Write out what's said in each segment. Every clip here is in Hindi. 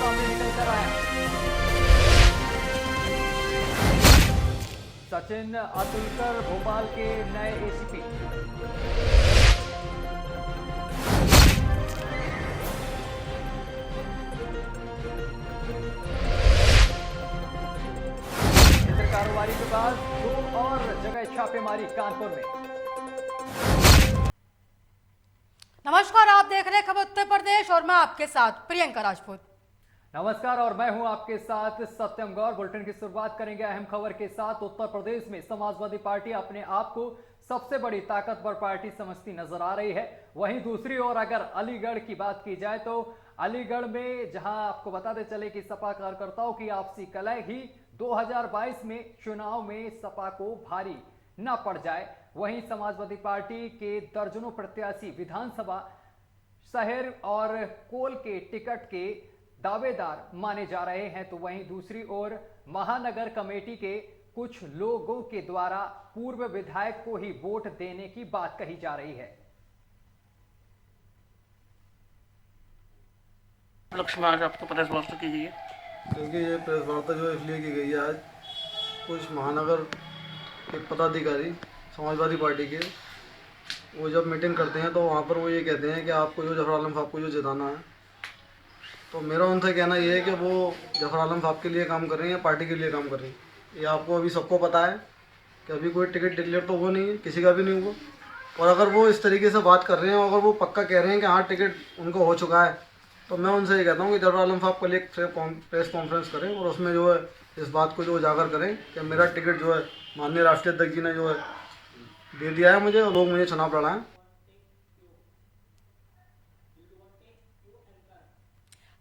सामने निकल कर आया। सचिन अतुलकर भोपाल के नए एसीपी। कारोबारी के बाद 2 और जगह छापेमारी कानपुर में। नमस्कार, आप देख रहे हैं खबर उत्तर प्रदेश और मैं आपके साथ प्रियंका राजपूत। नमस्कार और मैं हूं आपके साथ सत्यम गौर। बुलेटिन की शुरुआत करेंगे अहम खबर के साथ। उत्तर प्रदेश में समाजवादी पार्टी अपने आप को सबसे बड़ी ताकतवर पार्टी समझती नजर आ रही है। वहीं दूसरी ओर अगर अलीगढ़ की बात की जाए तो अलीगढ़ में जहां आपको बताते चले कि सपा कार्यकर्ताओं की आपसी कलह ही 2022 में चुनाव में सपा को भारी न पड़ जाए, वहीं समाजवादी पार्टी के दर्जनों प्रत्याशी विधानसभा शहर और कोल के टिकट के दावेदार माने जा रहे हैं, तो वहीं दूसरी ओर महानगर कमेटी के कुछ लोगों के द्वारा पूर्व विधायक को ही वोट देने की बात कही जा रही है। लक्ष्य में आज आपको प्रेस वार्ता की गई है, क्योंकि ये प्रेस वार्ता जो इसलिए की गई है, आज कुछ महानगर के पदाधिकारी समाजवादी पार्टी के वो जब मीटिंग करते हैं तो वहाँ पर वो ये कहते हैं कि आपको जो जफर आलम साहब को जो जिताना है, तो मेरा उनसे कहना ये है कि वो जफर आलम साहब के लिए काम कर रहे हैं या पार्टी के लिए काम कर रहे हैं। ये आपको अभी सबको पता है कि अभी कोई टिकट डिक्लेयर तो वो नहीं है, किसी का भी नहीं हुआ। और अगर वो इस तरीके से बात कर रहे हैं, अगर वो पक्का कह रहे हैं कि हाँ टिकट उनको हो चुका है, तो मैं उनसे ये कहता हूँ कि जफर आलम साहब कल एक प्रेस कॉन्फ्रेंस करें और उसमें जो है इस बात को जो उजागर करें कि मेरा टिकट जो है माननीय राष्ट्रीय अध्यक्ष जी ने जो है दे दिया है मुझे और लोग मुझे चुनाव लड़ाएं।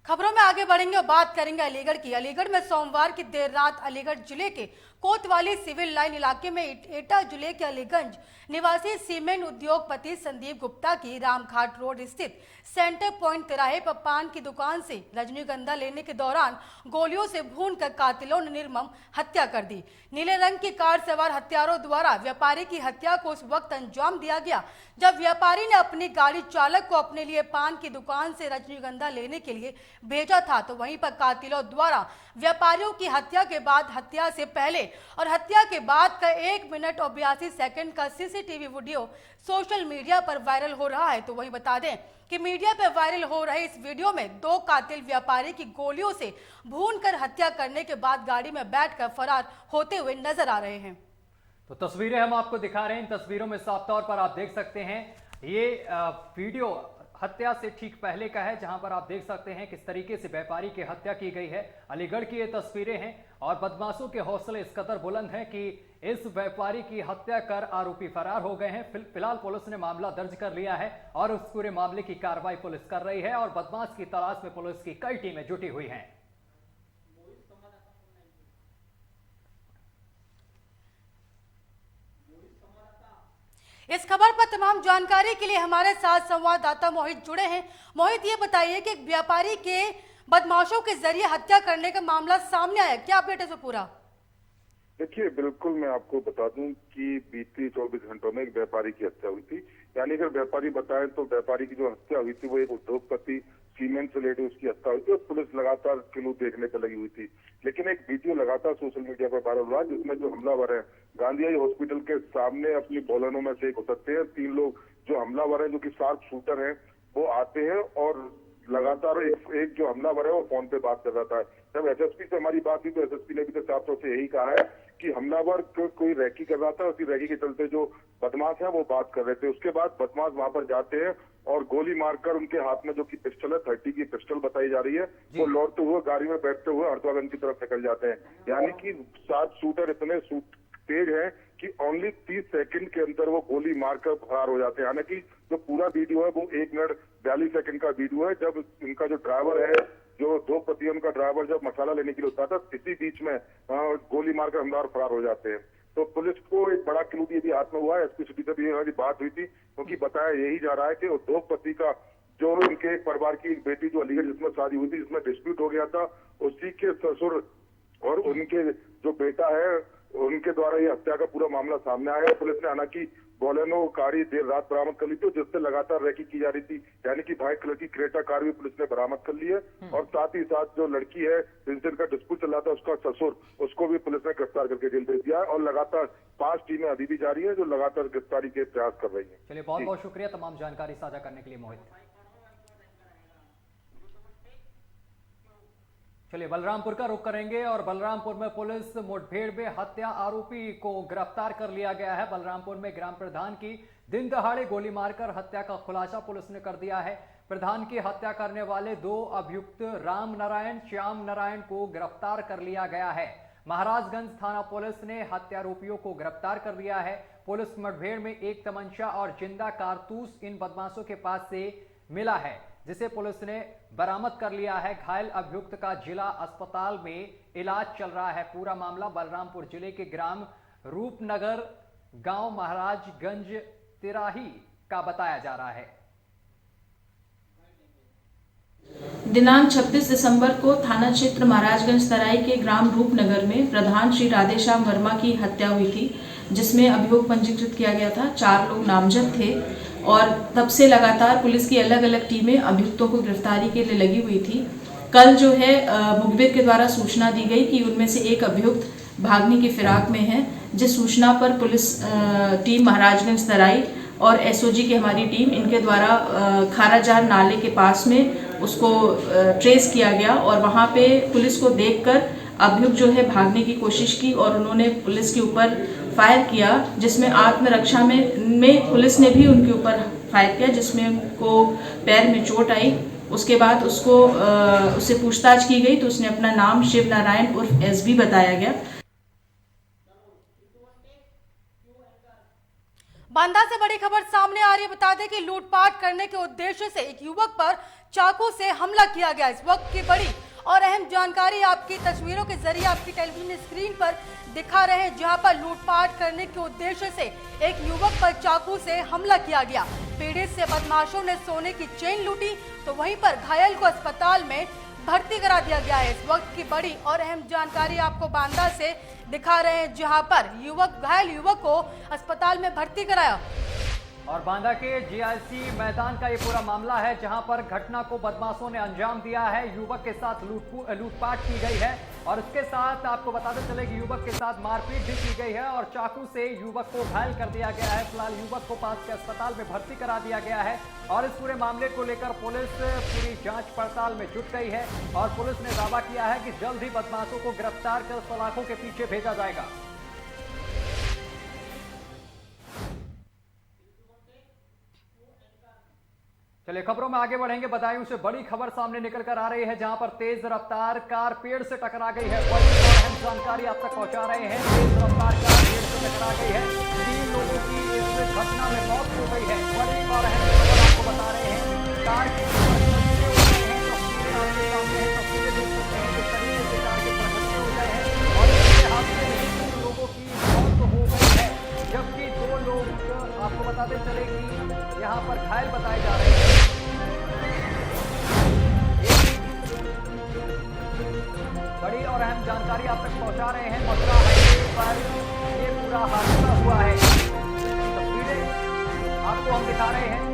खबरों में आगे बढ़ेंगे और बात करेंगे अलीगढ़ की। अलीगढ़ में सोमवार की देर रात अलीगढ़ जिले के कोतवाली सिविल लाइन इलाके में एटा जिले के अलीगंज निवासी सीमेंट उद्योगपति संदीप गुप्ता की रामघाट रोड स्थित सेंटर पॉइंट तिराहे पर पान की दुकान से रजनीगंधा लेने के दौरान गोलियों से भूनकर कातिलों ने निर्मम हत्या कर दी। नीले रंग की कार सवार हत्यारों द्वारा व्यापारी की हत्या को उस वक्त अंजाम दिया गया जब व्यापारी ने अपनी गाड़ी चालक को अपने लिए पान की दुकान से रजनीगंधा लेने के लिए भेजा था, तो वहीं पर कातिलों द्वारा व्यापारियों की हत्या के बाद, हत्या से पहले और हत्या के बाद का 1 मिनट और 82 सेकंड का सीसीटीवी वीडियो सोशल मीडिया पर वायरल हो रहा है। तो वहीं बता दें कि मीडिया पर वायरल हो रहे इस वीडियो में 2 कातिल व्यापारी की गोलियों से भूनकर हत्या करने के बाद गाड़ी में बैठकर फरार होते हुए नजर आ रहे हैं। तो तस्वीरें हम आपको दिखा रहे हैं। इन तस्वीरों में साफ तौर पर आप देख सकते हैं ये वीडियो हत्या से ठीक पहले का है, जहां पर आप देख सकते हैं किस तरीके से व्यापारी की हत्या की गई है। अलीगढ़ की ये तस्वीरें हैं और बदमाशों के हौसले इस कदर बुलंद हैं कि इस व्यापारी की हत्या कर आरोपी फरार हो गए हैं। फिलहाल पुलिस ने मामला दर्ज कर लिया है और उस पूरे मामले की कार्रवाई पुलिस कर रही है और बदमाश की तलाश में पुलिस की कई टीमें जुटी हुई हैं। इस खबर पर तमाम जानकारी के लिए हमारे साथ संवाददाता मोहित जुड़े हैं। मोहित, ये बताइए कि व्यापारी के बदमाशों के जरिए हत्या करने का मामला सामने आया, क्या अपडेट है इसमें पूरा? देखिए, बिल्कुल मैं आपको बता दूं कि बीते 24 घंटों में एक व्यापारी की हत्या हुई थी। यानी अगर व्यापारी बताएं तो व्यापारी की जो हत्या हुई थी वो एक उद्योगपति सीमेंट से रिलेटेड उसकी हत्या हुई थी और पुलिस लगातार क्लू देखने पर लगी हुई थी। लेकिन एक वीडियो लगातार सोशल मीडिया पर वायरल हुआ जिसमें जो हमलावर है गांधी हॉस्पिटल के सामने अपनी बोलेनो में से एक उतरते हैं। 3 लोग जो हमलावर है जो कि शार्प शूटर है वो आते हैं और लगातार एक जो हमलावर है वो फोन पे बात कर रहा था। जब एसएसपी से हमारी बात हुई तो एसएसपी ने भी तो साफ तौर से यही कहा है कि हमलावर कोई रैकी कर रहा था, उसी रैकी के चलते जो बदमाश है वो बात कर रहे थे। उसके बाद बदमाश वहां पर जाते हैं और गोली मारकर उनके हाथ में जो कि पिस्टल है 30 की पिस्टल बताई जा रही है, वो लौटते हुए गाड़ी में बैठते हुए हरदोगंज की तरफ निकल जाते हैं। यानी कि 7 शूटर इतने तेज है कि ओनली 30 सेकंड के अंदर वो गोली मारकर फरार हो जाते हैं। हालांकि जो पूरा वीडियो है वो 1 मिनट 42 सेकंड का वीडियो है। जब इनका जो ड्राइवर है, जो 2 पतियों का ड्राइवर जब मसाला लेने के लिए उतरा था, इसी बीच में गोली मारकर हमलावर फरार हो जाते हैं। तो पुलिस को एक बड़ा क्लू ये भी हाथ में हुआ है। एसपी सिटी से भी ये बात हुई थी क्योंकि बताया यही जा रहा है कि उद्योगपति का जो इनके परिवार की एक बेटी जो अलीगढ़ जिसमें शादी हुई थी, जिसमें डिस्प्यूट हो गया था, उसी के ससुर और उनके जो बेटा है उनके द्वारा ये हत्या का पूरा मामला सामने आया है। पुलिस ने हालांकि बोलेनो कार देर रात बरामद कर ली थी, जिससे लगातार रैकी की जा रही थी। यानी कि व्हाइट कलर की क्रेटा कार भी पुलिस ने बरामद कर ली है। और साथ ही साथ जो लड़की है जिनसे इनका डिस्प्यूट चल रहा था, उसका ससुर, उसको भी पुलिस ने गिरफ्तार करके जेल भेज दिया है। और लगातार 5 टीमें अभी भी जारी है जो लगातार गिरफ्तारी के प्रयास कर रही है। चलिए, बहुत बहुत शुक्रिया तमाम जानकारी साझा करने के लिए मोहित। चलिए, बलरामपुर का रुख करेंगे और बलरामपुर में पुलिस मुठभेड़ में हत्या आरोपी को गिरफ्तार कर लिया गया है। बलरामपुर में ग्राम प्रधान की दिन दहाड़े गोली मारकर हत्या का खुलासा पुलिस ने कर दिया है। प्रधान की हत्या करने वाले 2 अभियुक्त राम नारायण, श्याम नारायण को गिरफ्तार कर लिया गया है। महाराजगंज थाना पुलिस ने हत्यारोपियों को गिरफ्तार कर लिया है। पुलिस मुठभेड़ में एक तमंचा और जिंदा कारतूस इन बदमाशों के पास से मिला है, जिसे पुलिस ने बरामद कर लिया है। घायल अभियुक्त का जिला अस्पताल में इलाज चल रहा है। पूरा मामला बलरामपुर जिले के ग्राम रूपनगर गांव महाराजगंज तिराही का बताया जा रहा है। दिनांक 26 दिसंबर को थाना क्षेत्र महाराजगंज तराई के ग्राम रूपनगर में प्रधान श्री राधेश्याम वर्मा की हत्या हुई थी, जिसमें अभियोग पंजीकृत किया गया था। 4 लोग नामजद थे और तब से लगातार पुलिस की अलग अलग टीमें अभियुक्तों को गिरफ्तारी के लिए लगी हुई थी। कल जो है मुखबिर के द्वारा सूचना दी गई कि उनमें से एक अभियुक्त भागने की फिराक में है, जिस सूचना पर पुलिस टीम महाराजगंज तराई और एसओजी की हमारी टीम इनके द्वारा खाराजार नाले के पास में उसको ट्रेस किया गया और वहाँ पे पुलिस को देखकर अभियुक्त जो है भागने की कोशिश की और उन्होंने पुलिस के ऊपर फायर किया, जिसमें आत्मरक्षा में पुलिस ने भी उनके ऊपर फायर किया, जिसमें उनको पैर में चोट आई। उसके बाद उससे पूछताछ की गई तो उसने अपना नाम शिव नारायण उर्फ एसबी बताया गया। बांदा से बड़ी खबर सामने आ रही है। बता दें कि लूटपाट करने के उद्देश्य से एक युवक पर चाकू से हमला किया गया। इस वक्त की बड़ी और अहम जानकारी आपकी तस्वीरों के जरिए आपकी टेलीविजन स्क्रीन पर दिखा रहे हैं, जहां पर लूटपाट करने के उद्देश्य से एक युवक पर चाकू से हमला किया गया। पीड़ित से बदमाशों ने सोने की चेन लूटी तो वहीं पर घायल को अस्पताल में भर्ती करा दिया गया है। इस वक्त की बड़ी और अहम जानकारी आपको बांदा से दिखा रहे हैं, जहां पर घायल युवक को अस्पताल में भर्ती कराया। और बांदा के जीआईसी मैदान का ये पूरा मामला है, जहां पर घटना को बदमाशों ने अंजाम दिया है। युवक के साथ लूटपाट की गई है और इसके साथ आपको बताते चले कि युवक के साथ मारपीट भी की गई है और चाकू से युवक को घायल कर दिया गया है। फिलहाल युवक को पास के अस्पताल में भर्ती करा दिया गया है और इस पूरे मामले को लेकर पुलिस पूरी जांच पड़ताल में जुट गई है और पुलिस ने दावा किया है कि जल्द ही बदमाशों को गिरफ्तार कर सलाखों के पीछे भेजा जाएगा। चलिए, खबरों में आगे बढ़ेंगे। बदायूं से बड़ी खबर सामने निकल कर आ रही है, जहां पर तेज रफ्तार कार पेड़ से टकरा गई है। बड़ी और अहम जानकारी आप तक पहुंचा रहे हैं। तेज रफ्तार कार पेड़ से टकरा गई है। 3 लोगों की इस घटना में मौत हो गई है। बड़ी और अहम खबर आपको बता रहे हैं। कार के लोगों की मौत हो गई है, जबकि 2 लोग आपको बताते चले कि यहाँ पर घायल बताए जा रहे हैं। बड़ी और अहम जानकारी आप तक पहुंचा रहे हैं। मथुरा हाईवे पर ये पूरा हादसा हुआ है। तस्वीरें आपको हम दिखा रहे हैं।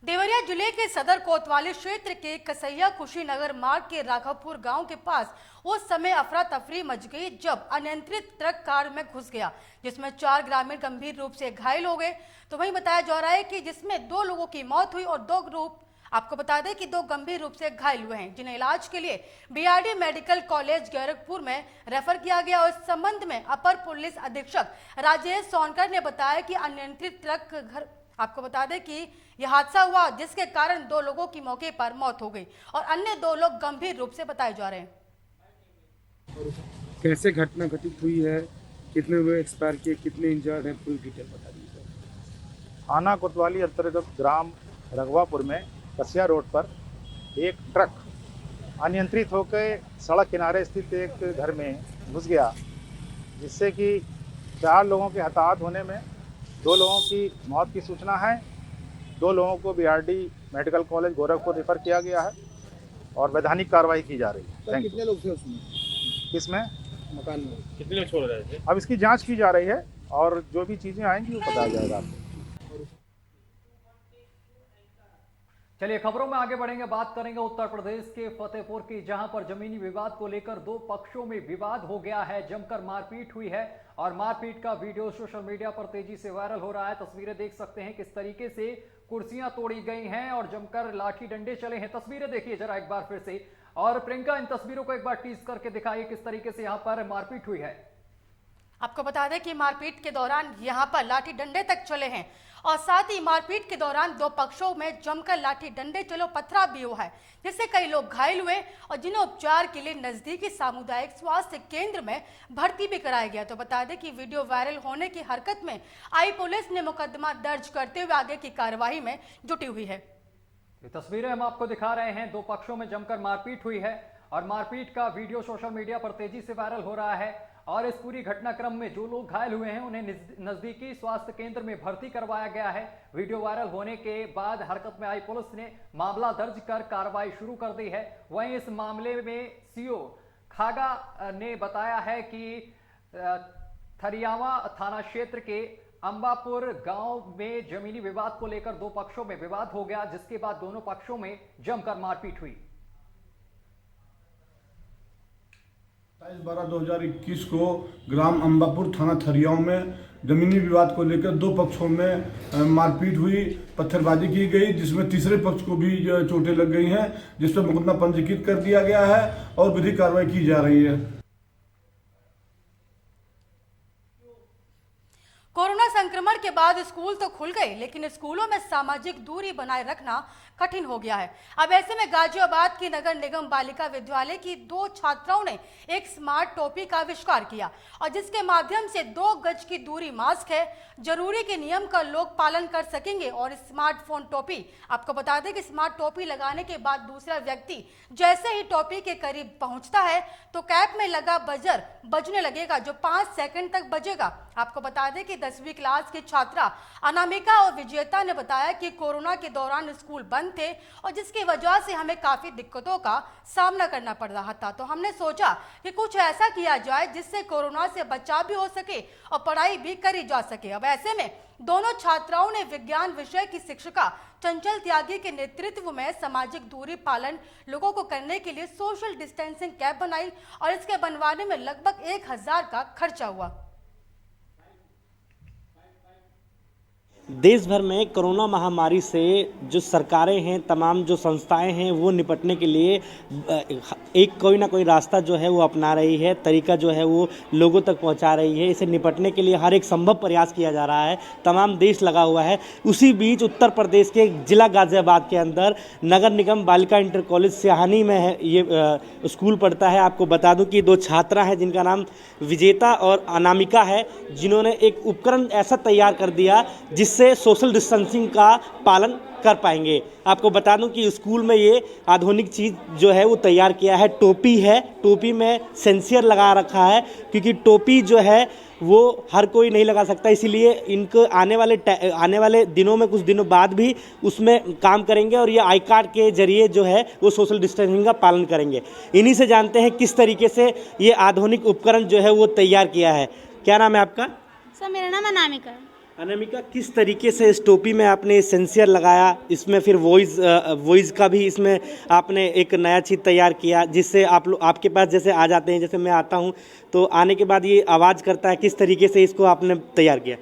देवरिया जिले के सदर कोतवाली क्षेत्र के कसैया कुशीनगर मार्ग के राघवपुर गांव के पास उस समय अफरा तफरी मच गई जब अनियंत्रित ट्रक कार में घुस गया, जिसमें 4 ग्रामीण गंभीर रूप से घायल हो गए। तो वहीं बताया जा रहा है कि जिसमें 2 लोगों की मौत हुई और 2 गंभीर रूप से घायल हुए हैं, जिन्हें इलाज के लिए बीआरडी मेडिकल कॉलेज गोरखपुर में रेफर किया गया। और इस संबंध में अपर पुलिस अधीक्षक राजेश सोनकर ने बताया कि अनियंत्रित ट्रक आपको बता दें कि यह हादसा हुआ, जिसके कारण 2 लोगों की मौके पर मौत हो गई और अन्य 2 लोग गंभीर रूप से बताए जा रहे हैं। कैसे घटना घटित हुई है, कितने लोग एक्सपायर किए, कितने इंजर्ड हैं, पूरी डिटेल बता दीजिए। थाना कोतवाली अंतर्गत ग्राम रघवापुर में कसिया रोड पर एक ट्रक अनियंत्रित होकर सड़क किनारे स्थित एक घर में घुस गया, जिससे कि 4 लोगों के हताहत होने में 2 लोगों की मौत की सूचना है। 2 लोगों को BRD medical college Gorakhpur refer किया गया है और वैधानिक कार्रवाई की जा रही है। सर थैंक कितने लोग थे उसमें यू। इसमें मकान में? कितने लोग छोड़ रहे थे? अब इसकी जांच की जा रही है और जो भी चीज़ें आएंगी वो बताया जाएगा आपको। चलिए खबरों में आगे बढ़ेंगे, बात करेंगे उत्तर प्रदेश के फतेहपुर की, जहां पर जमीनी विवाद को लेकर दो पक्षों में विवाद हो गया है, जमकर मारपीट हुई है और मारपीट का वीडियो सोशल मीडिया पर तेजी से वायरल हो रहा है। तस्वीरें देख सकते हैं किस तरीके से कुर्सियां तोड़ी गई हैं और जमकर लाठी डंडे चले हैं। तस्वीरें देखिए जरा एक बार फिर से, और प्रियंका इन तस्वीरों को एक बार टीज करके दिखाइए किस तरीके से यहाँ पर मारपीट हुई है। आपको बता दें कि मारपीट के दौरान यहां पर लाठी डंडे तक चले हैं और साथ ही मारपीट के दौरान दो पक्षों में जमकर लाठी डंडे चलो पथराव भी हुआ है, जिससे कई लोग घायल हुए और जिन्हें उपचार के लिए नजदीकी सामुदायिक स्वास्थ्य केंद्र में भर्ती भी कराया गया। तो बता दें कि वीडियो वायरल होने की हरकत में आई पुलिस ने मुकदमा दर्ज करते हुए आगे की कार्यवाही में जुटी हुई है। ये तस्वीरें हम आपको दिखा रहे हैं, दो पक्षों में जमकर मारपीट हुई है और मारपीट का वीडियो सोशल मीडिया पर तेजी से वायरल हो रहा है और इस पूरी घटनाक्रम में जो लोग घायल हुए हैं उन्हें नजदीकी स्वास्थ्य केंद्र में भर्ती करवाया गया है। वीडियो वायरल होने के बाद हरकत में आई पुलिस ने मामला दर्ज कर कार्रवाई शुरू कर दी है। वहीं इस मामले में सीओ खागा ने बताया है कि थरियावा थाना क्षेत्र के अंबापुर गांव में जमीनी विवाद को लेकर दो पक्षों में विवाद हो गया, जिसके बाद दोनों पक्षों में जमकर मारपीट हुई। 27/12/2021 को ग्राम अंबापुर थाना थरियाव में जमीनी विवाद को लेकर दो पक्षों में मारपीट हुई, पत्थरबाजी की गई, जिसमें तीसरे पक्ष को भी चोटें लग गई हैं, जिस पर मुकदमा पंजीकृत कर दिया गया है और विधिक कार्रवाई की जा रही है। कोरोना संक्रमण के बाद स्कूल तो खुल गए, लेकिन स्कूलों में सामाजिक दूरी बनाए रखना कठिन हो गया है। अब ऐसे में गाजियाबाद की नगर निगम बालिका विद्यालय की दो छात्राओं ने एक स्मार्ट टोपी का आविष्कार किया और जिसके माध्यम से 2 गज की दूरी मास्क है, जरूरी के नियम का लोग पालन कर सकेंगे। और स्मार्टफोन टोपी, आपको बता दें कि स्मार्ट टोपी लगाने के बाद दूसरा व्यक्ति जैसे ही टोपी के करीब पहुंचता है तो कैप में लगा बजर बजने लगेगा, जो 5 सेकंड तक बजेगा। आपको बता दें कि 10वीं क्लास की छात्रा अनामिका और विजेता ने बताया कि कोरोना के दौरान स्कूल बंद थे और जिसकी वजह से हमें काफी दिक्कतों का सामना करना पड़ रहा था, तो हमने सोचा कि कुछ ऐसा किया जाए जिससे कोरोना से बचाव भी हो सके और पढ़ाई भी करी जा सके। अब ऐसे में दोनों छात्राओं ने विज्ञान विषय की शिक्षिका चंचल त्यागी के नेतृत्व में सामाजिक दूरी पालन लोगों को करने के लिए सोशल डिस्टेंसिंग कैप बनाई और इसके बनवाने में लगभग 1000 का खर्चा हुआ। देश भर में कोरोना महामारी से जो सरकारें हैं, तमाम जो संस्थाएं हैं, वो निपटने के लिए एक कोई ना कोई रास्ता जो है वो अपना रही है, तरीका जो है वो लोगों तक पहुंचा रही है। इसे निपटने के लिए हर एक संभव प्रयास किया जा रहा है, तमाम देश लगा हुआ है। उसी बीच उत्तर प्रदेश के जिला गाजियाबाद के अंदर नगर निगम बालिका इंटर कॉलेज सिहानी में है ये स्कूल पढ़ता है। आपको बता दूं कि 2 छात्रा हैं जिनका नाम विजेता और अनामिका है, जिन्होंने एक उपकरण ऐसा तैयार कर दिया जिससे सोशल डिस्टेंसिंग का पालन कर पाएंगे। आपको बता दूं कि स्कूल में ये आधुनिक चीज़ जो है वो तैयार किया है। टोपी है, टोपी में सेंसर लगा रखा है, क्योंकि टोपी जो है वो हर कोई नहीं लगा सकता, इसीलिए इनको आने वाले दिनों में कुछ दिनों बाद भी उसमें काम करेंगे और ये आई कार्ड के जरिए जो है वो सोशल डिस्टेंसिंग का पालन करेंगे। इन्हीं से जानते हैं किस तरीके से ये आधुनिक उपकरण जो है वो तैयार किया है। क्या नाम है आपका? सर मेरा नाम अनामिका। अनामिका, किस तरीके से इस टोपी में आपने सेंसर लगाया, इसमें फिर वॉइस का भी इसमें आपने एक नया चीज़ तैयार किया, जिससे आपके पास जैसे आ जाते हैं, जैसे मैं आता हूं तो आने के बाद ये आवाज़ करता है, किस तरीके से इसको आपने तैयार किया?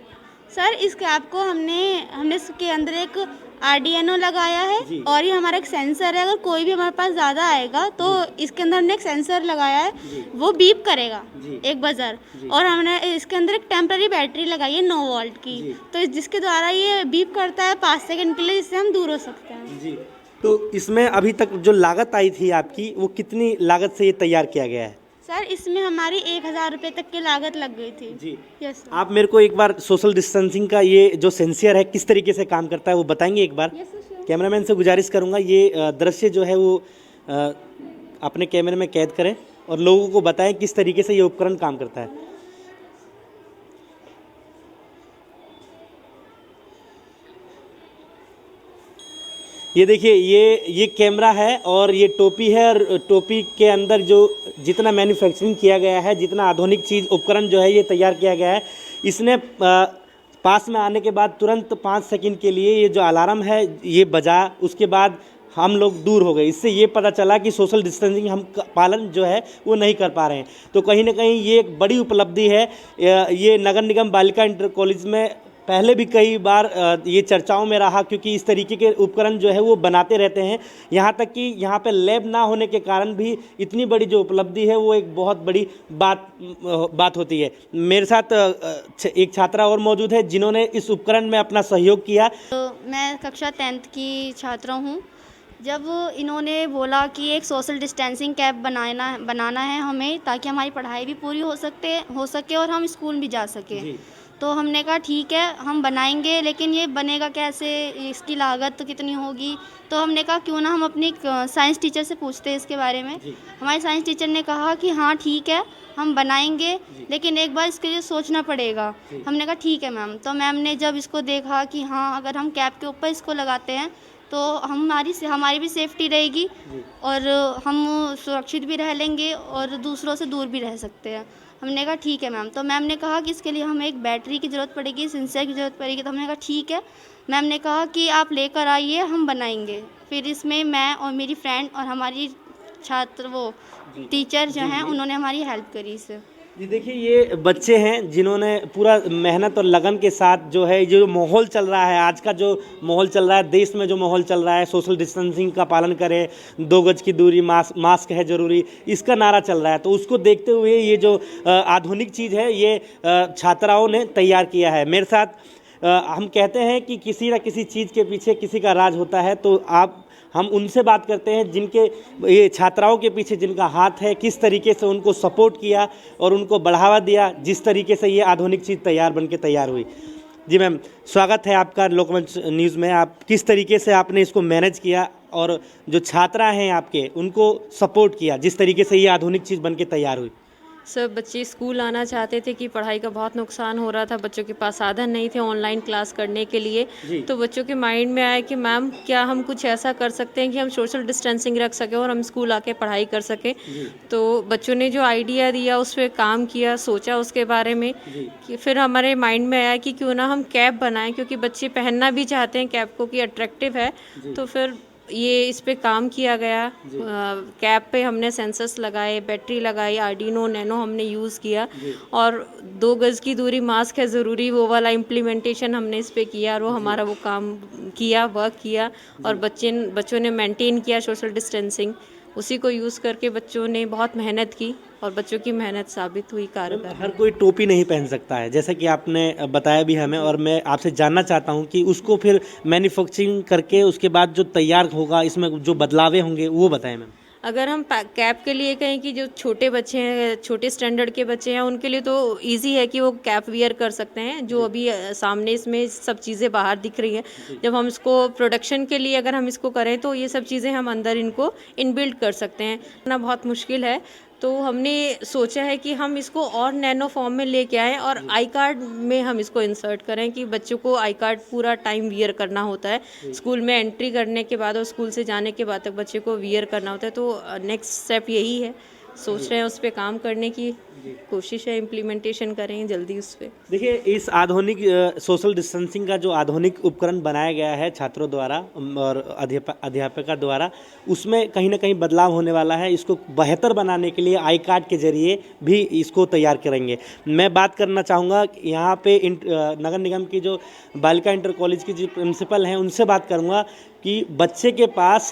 सर इस कैप को हमने इसके अंदर एक आरडीएनओ लगाया है और ये हमारा एक सेंसर है। अगर कोई भी हमारे पास ज़्यादा आएगा तो इसके अंदर हमने एक सेंसर लगाया है, वो बीप करेगा एक बजर, और हमने इसके अंदर एक टेम्पररी बैटरी लगाई है 9 वोल्ट की, तो जिसके द्वारा ये बीप करता है 5 सेकंड के लिए, जिससे हम दूर हो सकते हैं। जी, तो इसमें अभी तक जो लागत आई थी आपकी, वो कितनी लागत से ये तैयार किया गया है? सर इसमें हमारी 1000 रुपये तक की लागत लग गई थी। जी। Yes sir. आप मेरे को एक बार सोशल डिस्टेंसिंग का ये जो सेंसर है किस तरीके से काम करता है वो बताएंगे एक बार? Yes sir. कैमरामैन से गुजारिश करूंगा ये दृश्य जो है वो अपने कैमरे में कैद करें और लोगों को बताएं किस तरीके से ये उपकरण काम करता है। ये देखिए, ये कैमरा है और ये टोपी है, और टोपी के अंदर जो जितना मैन्युफैक्चरिंग किया गया है, जितना आधुनिक चीज़ उपकरण जो है ये तैयार किया गया है, इसने पास में आने के बाद तुरंत 5 सेकंड के लिए ये जो अलार्म है ये बजा, उसके बाद हम लोग दूर हो गए। इससे ये पता चला कि सोशल डिस्टेंसिंग हम पालन जो है वो नहीं कर पा रहे हैं। तो कहीं ना कहीं ये एक बड़ी उपलब्धि है। ये नगर निगम बालिका इंटर कॉलेज में पहले भी कई बार ये चर्चाओं में रहा, क्योंकि इस तरीके के उपकरण जो है वो बनाते रहते हैं। यहाँ तक कि यहाँ पे लैब ना होने के कारण भी इतनी बड़ी जो उपलब्धि है वो एक बहुत बड़ी बात होती है। मेरे साथ एक छात्रा और मौजूद है जिन्होंने इस उपकरण में अपना सहयोग किया। तो मैं कक्षा 10th की छात्रा हूँ। जब इन्होंने बोला कि एक सोशल डिस्टेंसिंग कैप बनाना है हमें, ताकि हमारी पढ़ाई भी पूरी हो सके और हम स्कूल भी जा सके, तो हमने कहा ठीक है हम बनाएंगे, लेकिन ये बनेगा कैसे, इसकी लागत कितनी होगी। तो हमने कहा क्यों ना हम अपनी साइंस टीचर से पूछते हैं इसके बारे में। हमारे साइंस टीचर ने कहा कि हाँ ठीक है हम बनाएंगे, लेकिन एक बार इसके लिए सोचना पड़ेगा। हमने कहा ठीक है मैम। तो मैम ने जब इसको देखा कि हाँ अगर हम कैप के ऊपर इसको लगाते हैं तो हमारी भी सेफ्टी रहेगी और हम सुरक्षित भी रह लेंगे और दूसरों से दूर भी रह सकते हैं। हमने कहा ठीक है मैम। तो मैम ने कहा कि इसके लिए हमें एक बैटरी की ज़रूरत पड़ेगी, सेंसर की ज़रूरत पड़ेगी। तो हमने कहा ठीक है। मैम ने कहा कि आप लेकर आइए, हम बनाएंगे। फिर इसमें मैं और मेरी फ्रेंड और हमारी टीचर जो हैं उन्होंने हमारी हेल्प करी इससे। जी देखिए, ये बच्चे हैं जिन्होंने पूरा मेहनत और लगन के साथ जो है जो माहौल चल रहा है, आज का जो माहौल चल रहा है, देश में जो माहौल चल रहा है, सोशल डिस्टेंसिंग का पालन करें, 2 गज की दूरी, मास्क है ज़रूरी, इसका नारा चल रहा है। तो उसको देखते हुए ये जो आधुनिक चीज़ है ये छात्राओं ने तैयार किया है। मेरे साथ हम कहते हैं कि किसी न किसी चीज़ के पीछे किसी का राज होता है, तो हम उनसे बात करते हैं जिनके ये छात्राओं के पीछे जिनका हाथ है, किस तरीके से उनको सपोर्ट किया और उनको बढ़ावा दिया, जिस तरीके से ये आधुनिक चीज़ बन के तैयार हुई। जी मैम, स्वागत है आपका लोकमंच न्यूज़ में। आप किस तरीके से आपने इसको मैनेज किया और जो छात्रा हैं आपके उनको सपोर्ट किया, जिस तरीके से ये आधुनिक चीज़ बन के तैयार हुई? सब बच्चे स्कूल आना चाहते थे कि पढ़ाई का बहुत नुकसान हो रहा था, बच्चों के पास साधन नहीं थे ऑनलाइन क्लास करने के लिए। तो बच्चों के माइंड में आया कि मैम क्या हम कुछ ऐसा कर सकते हैं कि हम सोशल डिस्टेंसिंग रख सकें और हम स्कूल आके पढ़ाई कर सकें। तो बच्चों ने जो आइडिया दिया उस पर काम किया, सोचा उसके बारे में कि फिर हमारे माइंड में आया कि क्यों ना हम कैप बनाएं, क्योंकि बच्चे पहनना भी चाहते हैं कैप को कि अट्रैक्टिव है। तो फिर ये इस पे काम किया गया। कैप पे हमने सेंसर्स लगाए, बैटरी लगाई, आर्डिनो नैनो हमने यूज़ किया और 2 गज की दूरी, मास्क है ज़रूरी, वो वाला इम्प्लीमेंटेशन हमने इस पे किया और वो हमारा वो काम किया, वर्क किया और बच्चों ने मेंटेन किया सोशल डिस्टेंसिंग। उसी को यूज़ करके बच्चों ने बहुत मेहनत की और बच्चों की मेहनत साबित हुई कारगर। हर कोई टोपी नहीं पहन सकता है, जैसा कि आपने बताया भी हमें, और मैं आपसे जानना चाहता हूं कि उसको फिर मैन्युफैक्चरिंग करके उसके बाद जो तैयार होगा, इसमें जो बदलावे होंगे वो बताएं मैम। अगर हम कैप के लिए कहें कि जो छोटे बच्चे हैं, छोटे स्टैंडर्ड के बच्चे हैं, उनके लिए तो इजी है कि वो कैप वियर कर सकते हैं। जो अभी सामने इसमें सब चीज़ें बाहर दिख रही हैं, जब हम इसको प्रोडक्शन के लिए अगर हम इसको करें तो ये सब चीज़ें हम अंदर इनको इनबिल्ट कर सकते हैं ना, बहुत मुश्किल है। तो हमने सोचा है कि हम इसको और नैनो फॉर्म में लेके आएँ और आई कार्ड में हम इसको इंसर्ट करें कि बच्चों को आई कार्ड पूरा टाइम वियर करना होता है। स्कूल में एंट्री करने के बाद और स्कूल से जाने के बाद तक बच्चे को वियर करना होता है। तो नेक्स्ट स्टेप यही है, सोच रहे हैं उस पर काम करने की कोशिश है, इम्प्लीमेंटेशन करें जल्दी उस पर। देखिए, इस आधुनिक सोशल डिस्टेंसिंग का जो आधुनिक उपकरण बनाया गया है छात्रों द्वारा और अध्यापका द्वारा, उसमें कहीं ना कहीं बदलाव होने वाला है। इसको बेहतर बनाने के लिए आई कार्ड के जरिए भी इसको तैयार करेंगे। मैं बात करना चाहूँगा यहाँ पे नगर निगम की जो बालिका इंटर कॉलेज की जो प्रिंसिपल हैं उनसे बात करूँगा कि बच्चे के पास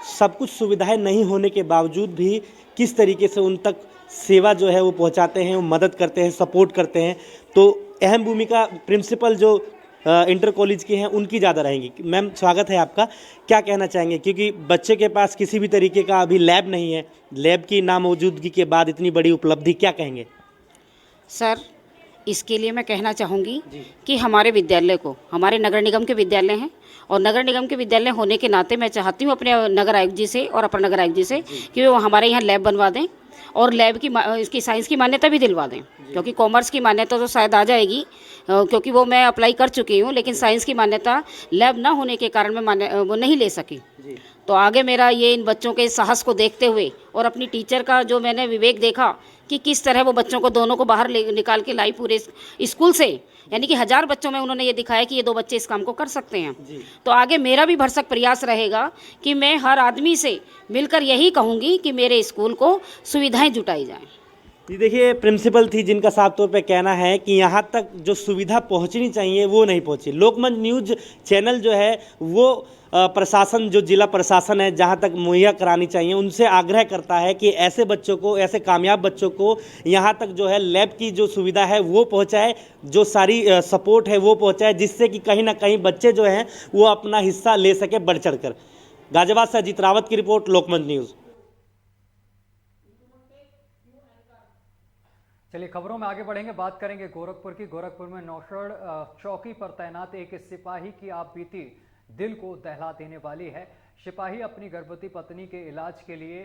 सब कुछ सुविधाएँ नहीं होने के बावजूद भी किस तरीके से उन तक सेवा जो है वो पहुंचाते हैं, वो मदद करते हैं, सपोर्ट करते हैं। तो अहम भूमिका प्रिंसिपल जो इंटर कॉलेज की हैं उनकी ज़्यादा रहेंगी। मैम, स्वागत है आपका। क्या कहना चाहेंगे, क्योंकि बच्चे के पास किसी भी तरीके का अभी लैब नहीं है, लैब की नामौजूदगी के बाद इतनी बड़ी उपलब्धि, क्या कहेंगे? सर, इसके लिए मैं कहना चाहूँगी कि हमारे विद्यालय को, हमारे नगर निगम के विद्यालय हैं और नगर निगम के विद्यालय होने के नाते मैं चाहती हूँ अपने नगर आयुक्त जी से और अपर नगर आयुक्त जी से कि वो हमारे यहाँ लैब बनवा दें और लैब की इसकी साइंस की मान्यता भी दिलवा दें, क्योंकि कॉमर्स की मान्यता तो शायद आ जाएगी क्योंकि वो मैं अप्लाई कर चुकी हूँ, लेकिन साइंस की मान्यता लैब ना होने के कारण मैं वो नहीं ले सकी। तो आगे मेरा ये इन बच्चों के साहस को देखते हुए और अपनी टीचर का जो मैंने विवेक देखा कि किस तरह वो बच्चों को दोनों को बाहर निकाल के लाई पूरे स्कूल से, यानी कि 1000 बच्चों में उन्होंने ये दिखाया कि ये 2 बच्चे इस काम को कर सकते हैं। तो आगे मेरा भी भरसक प्रयास रहेगा कि मैं हर आदमी से मिलकर यही कहूँगी कि मेरे स्कूल को सुविधाएं जुटाई जाएं। जी देखिए, प्रिंसिपल थी जिनका साफ तौर पे कहना है कि यहाँ तक जो सुविधा पहुँचनी चाहिए वो नहीं पहुँची। लोकमंच न्यूज़ चैनल जो है वो प्रशासन, जो जिला प्रशासन है, जहाँ तक मुहैया करानी चाहिए, उनसे आग्रह करता है कि ऐसे बच्चों को, ऐसे कामयाब बच्चों को यहाँ तक जो है लैब की जो सुविधा है वो पहुँचाए, जो सारी सपोर्ट है वो पहुँचाए, जिससे कि कहीं ना कहीं बच्चे जो हैं वो अपना हिस्सा ले सके बढ़ चढ़ कर। गाजियाबाद से अजीत रावत की रिपोर्ट, लोकमंच न्यूज़। चलिए खबरों में आगे बढ़ेंगे, बात करेंगे गोरखपुर की। गोरखपुर में नौशड़ चौकी पर तैनात एक सिपाही की आप बीती दिल को दहला देने वाली है। सिपाही अपनी गर्भवती पत्नी के इलाज के लिए,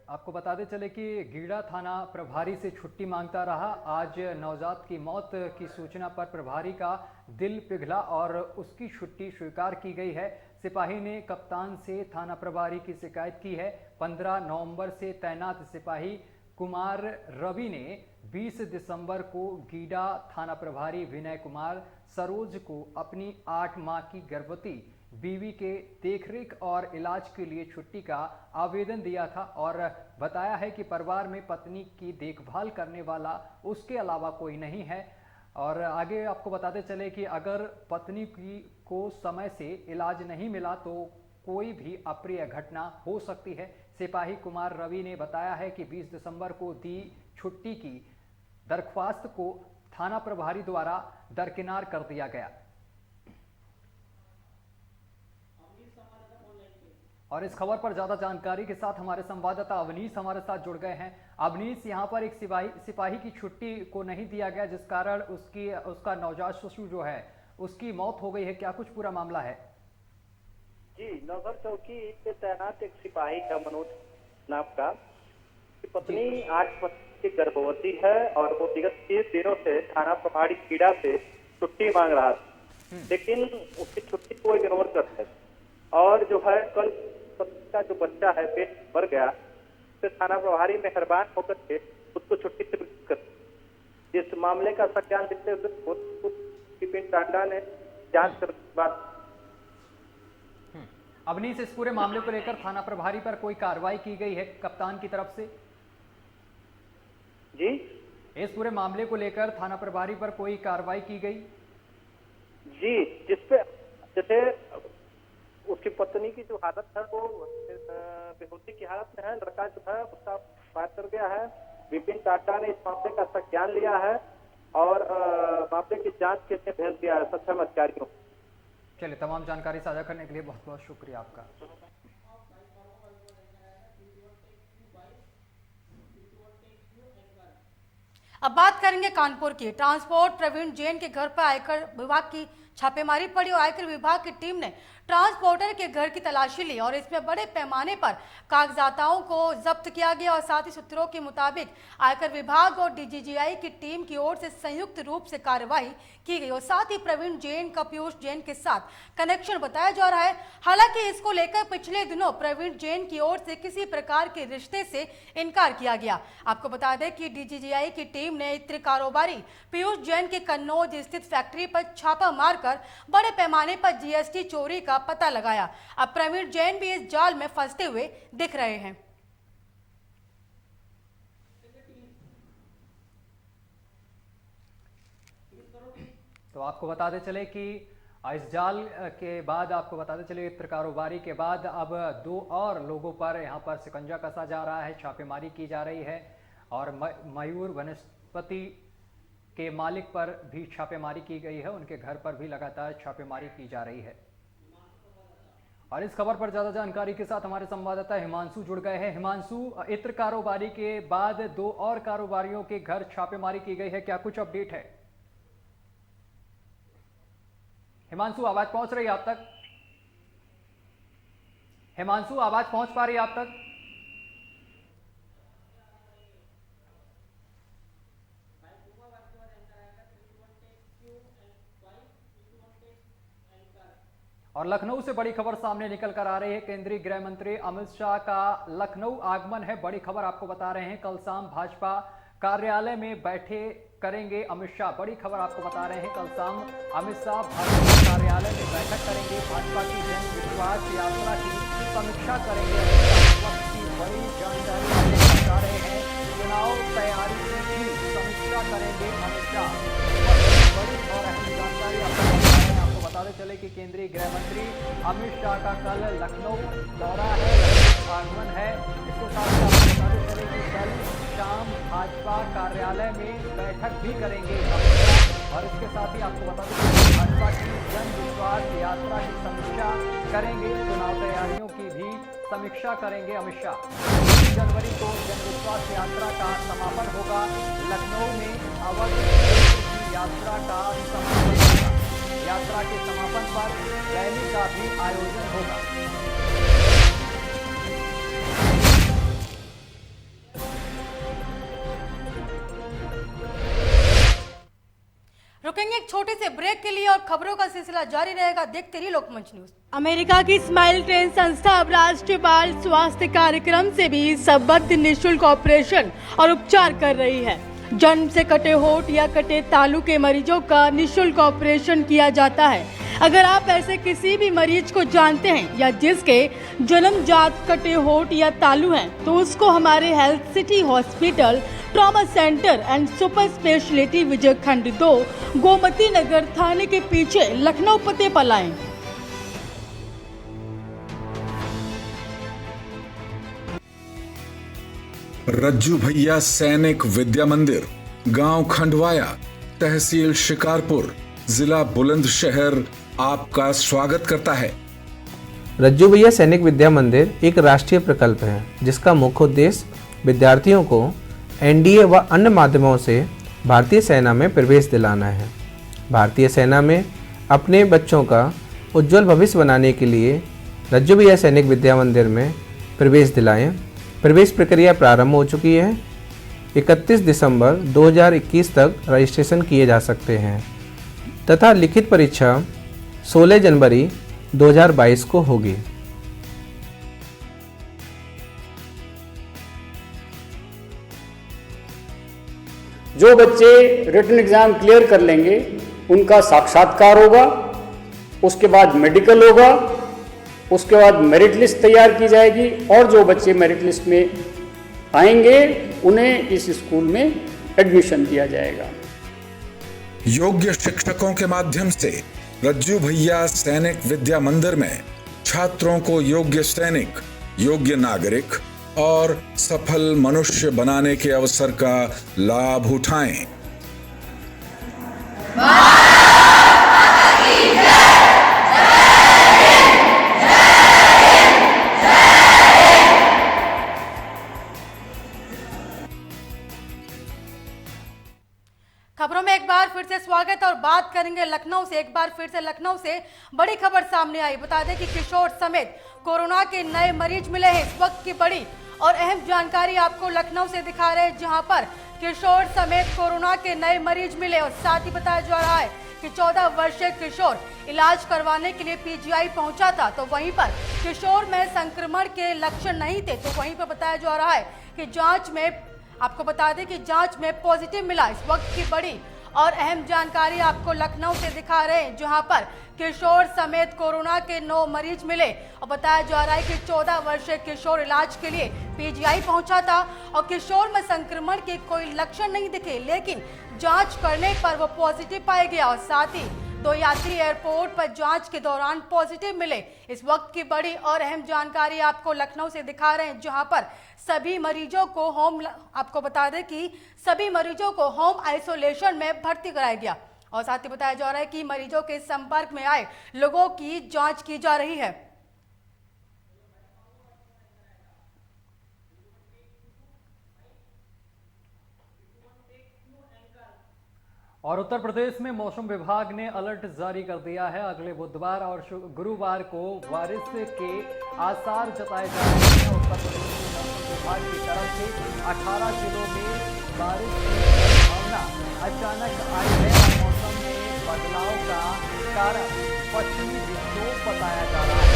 आपको बताते चले कि गीड़ा थाना प्रभारी से छुट्टी मांगता रहा। आज नवजात की मौत की सूचना पर प्रभारी का दिल पिघला और उसकी छुट्टी स्वीकार की गई है। सिपाही ने कप्तान से थाना प्रभारी की शिकायत की है। 15 नवंबर से तैनात सिपाही कुमार रवि ने 20 दिसंबर को गीडा थाना प्रभारी विनय कुमार सरोज को अपनी 8 माह की गर्भवती बीवी के देखरेख और इलाज के लिए छुट्टी का आवेदन दिया था और बताया है कि परिवार में पत्नी की देखभाल करने वाला उसके अलावा कोई नहीं है। और आगे आपको बताते चले कि अगर पत्नी को समय से इलाज नहीं मिला तो कोई भी अप्रिय घटना हो सकती है। सिपाही कुमार रवि ने बताया है कि 20 दिसंबर को दी छुट्टी की दरख्वास्त को थाना प्रभारी द्वारा दरकिनार कर दिया गया। और इस खबर पर ज्यादा जानकारी के साथ हमारे संवाददाता अवनीश हमारे साथ जुड़ गए हैं। अवनीश, यहां पर एक सिपाही की छुट्टी को नहीं दिया गया, जिस कारण उसका नवजात शिशु जो है उसकी मौत हो गई है। क्या कुछ पूरा मामला है? जी, नौशड़ चौकी पे तैनात एक सिपाही का मनोज नाम का पत्नी 8 महीने की गर्भवती है और वो विगत 30 दिनों से थाना प्रभारी गीड़ा से छुट्टी मांग रहा था, लेकिन उसकी छुट्टी को इग्नोर करते और जो है कल पत्नी का जो बच्चा है पेट भर गया, उससे थाना प्रभारी मेहरबान होकर के उसको छुट्टी से मुक्त कर। इस मामले का संज्ञान लेते हुए विपिन टांडा ने जांच करने के बाद अवनीश, इस पूरे मामले को लेकर थाना प्रभारी पर कोई कार्रवाई की गई है कप्तान की तरफ से? जी, इस पूरे मामले को लेकर थाना प्रभारी पर कोई कार्रवाई की गई? जी, जिसपे जैसे उसकी पत्नी की जो हालत है वो बेहोशी की हालत में है, लड़का जो है उसका बात कर गया है। विपिन टाटा ने इस मामले का संज्ञान लिया है और मामले की जांच के लिए भेज दिया है सक्षम अधिकारियों। चलिए, तमाम जानकारी साझा करने के लिए बहुत बहुत शुक्रिया आपका। अब बात करेंगे कानपुर की। ट्रांसपोर्ट प्रवीण जैन के घर पर आयकर विभाग की छापेमारी पड़ी और आयकर विभाग की टीम ने ट्रांसपोर्टर के घर की तलाशी ली और इसमें बड़े पैमाने पर कागजातों को जब्त किया गया और साथ ही सूत्रों के मुताबिक आयकर विभाग और डीजीजीआई की टीम की ओर से संयुक्त रूप से कार्रवाई की गई और साथ ही प्रवीण जैन का पीयूष जैन के साथ कनेक्शन बताया जा रहा है। हालांकि इसको लेकर पिछले दिनों प्रवीण जैन की ओर से किसी प्रकार के रिश्ते से इनकार किया गया। आपको बता दें कि डीजीजीआई की टीम ने इत्र कारोबारी पीयूष जैन के कन्नौज स्थित फैक्ट्री पर छापा मारकर बड़े पैमाने पर जीएसटी चोरी का पता लगाया। अब प्रवीण जैन भी इस जाल में फंसते हुए दिख रहे हैं। तो आपको बताते चले कि इस जाल के बाद, आपको बताते चले इत्र कारोबारी के बाद अब 2 और लोगों पर यहां पर शिकंजा कसा जा रहा है, छापेमारी की जा रही है और मयूर वनस्पति के मालिक पर भी छापेमारी की गई है। उनके घर पर भी लगातार छापेमारी की जा रही है। और इस खबर पर ज्यादा जानकारी के साथ हमारे संवाददाता हिमांशु जुड़ गए हैं। हिमांशु, इत्र कारोबारी के बाद 2 और कारोबारियों के घर छापेमारी की गई है, क्या कुछ अपडेट है? हिमांशु, आवाज पहुंच रही है आप तक? हिमांशु, आवाज पहुंच पा रही है आप तक? और लखनऊ से बड़ी खबर सामने निकल कर आ रही है। केंद्रीय गृह मंत्री अमित शाह का लखनऊ आगमन है। बड़ी खबर आपको बता रहे हैं, कल शाम भाजपा कार्यालय में बैठे करेंगे अमित शाह। बड़ी खबर आपको बता रहे हैं, कल शाम अमित शाह भाजपा कार्यालय में बैठक करेंगे। भाजपा की जन विश्वास यात्रा की समीक्षा करेंगे। की बड़ी जानकारी आपको बता रहे हैं, चुनाव तैयारी की समीक्षा करेंगे अमित शाह। बड़ी और अहम जानकारी आपको बताते चले कि केंद्रीय गृह मंत्री अमित शाह का कल लखनऊ दौरा है, लखनऊ आगमन है। इसके साथ ही आपको बताते चले कि कल शाम भाजपा कार्यालय में बैठक भी करेंगे अमित शाह। और इसके साथ ही आपको बताते चले भाजपा की जन विश्वास यात्रा की समीक्षा करेंगे, चुनाव तैयारियों की भी समीक्षा करेंगे अमित शाह। 20 जनवरी को जन विश्वास यात्रा का समापन होगा। लखनऊ में अवध की यात्रा का समापन होगा। यात्रा के समापन पर रैली का भी आयोजन होगा। रुकेंगे एक छोटे से ब्रेक के लिए और खबरों का सिलसिला जारी रहेगा। देखते रहिए लोकमंच न्यूज। अमेरिका की स्माइल ट्रेन संस्था अब राष्ट्रीय बाल स्वास्थ्य कार्यक्रम से भी संबद्ध निःशुल्क ऑपरेशन और उपचार कर रही है। जन्म से कटे होठ या कटे तालू के मरीजों का निःशुल्क ऑपरेशन किया जाता है। अगर आप ऐसे किसी भी मरीज को जानते हैं या जिसके जन्मजात कटे होठ या तालू हैं, तो उसको हमारे health city hospital trauma centre and super speciality Vijay Khand 2 Gomti Nagar थाने के पीछे लखनऊ पते पर लाएं। रज्जू भैया सैनिक विद्या मंदिर, गांव खंडवाया, तहसील शिकारपुर, जिला बुलंदशहर आपका स्वागत करता है। रज्जू भैया सैनिक विद्या मंदिर एक राष्ट्रीय प्रकल्प है जिसका मुख्य उद्देश्य विद्यार्थियों को एनडीए व अन्य माध्यमों से भारतीय सेना में प्रवेश दिलाना है। भारतीय सेना में अपने बच्चों का उज्जवल भविष्य बनाने के लिए रज्जू भैया सैनिक विद्या मंदिर में प्रवेश दिलाएं। प्रवेश प्रक्रिया प्रारंभ हो चुकी है। 31 दिसंबर 2021 तक रजिस्ट्रेशन किए जा सकते हैं तथा लिखित परीक्षा 16 जनवरी 2022 को होगी। जो बच्चे रिटन एग्जाम क्लियर कर लेंगे उनका साक्षात्कार होगा, उसके बाद मेडिकल होगा, उसके बाद मेरिट लिस्ट तैयार की जाएगी और जो बच्चे मेरिट लिस्ट में आएंगे उन्हें इस स्कूल में एडमिशन दिया जाएगा। योग्य शिक्षकों के माध्यम से रज्जू भैया सैनिक विद्या मंदिर में छात्रों को योग्य सैनिक, योग्य नागरिक और सफल मनुष्य बनाने के अवसर का लाभ उठाएं। खबरों में एक बार फिर से स्वागत और बात करेंगे लखनऊ से। एक बार फिर से लखनऊ से बड़ी खबर सामने आई। बता दें कि किशोर समेत कोरोना के नए मरीज मिले हैं। इस वक्त की बड़ी और अहम जानकारी आपको लखनऊ से दिखा रहे हैं, जहां पर किशोर समेत कोरोना के नए मरीज मिले। और साथ ही बताया जा रहा है कि 14 वर्षीय किशोर इलाज करवाने के लिए पीजीआई पहुंचा था, तो वहीं पर किशोर में संक्रमण के लक्षण नहीं थे। तो वहीं पर बताया जा रहा है कि जांच में, आपको बता दें कि जांच में पॉजिटिव मिला। इस वक्त की बड़ी और अहम जानकारी आपको लखनऊ से दिखा रहे हैं, जहां पर किशोर समेत कोरोना के 9 मरीज मिले। और बताया जा रहा है कि 14 वर्षीय किशोर इलाज के लिए पीजीआई पहुंचा था और किशोर में संक्रमण के कोई लक्षण नहीं दिखे, लेकिन जांच करने पर वो पॉजिटिव पाया गया। और साथ ही 2 यात्री एयरपोर्ट पर जांच के दौरान पॉजिटिव मिले। इस वक्त की बड़ी और अहम जानकारी आपको लखनऊ से दिखा रहे हैं, जहां पर सभी मरीजों को आपको बता दें कि सभी मरीजों को होम आइसोलेशन में भर्ती कराया गया। और साथ ही बताया जा रहा है कि मरीजों के संपर्क में आए लोगों की जांच की जा रही है। और उत्तर प्रदेश में मौसम विभाग ने अलर्ट जारी कर दिया है। अगले बुधवार और गुरुवार को बारिश के आसार जताए जा रहे हैं। उत्तर प्रदेश में मौसम विभाग की तरफ से 18 जिलों में बारिश की संभावना अचानक आई है और मौसम में बदलाव का कारण पश्चिमी विक्षोभ बताया जा रहा है।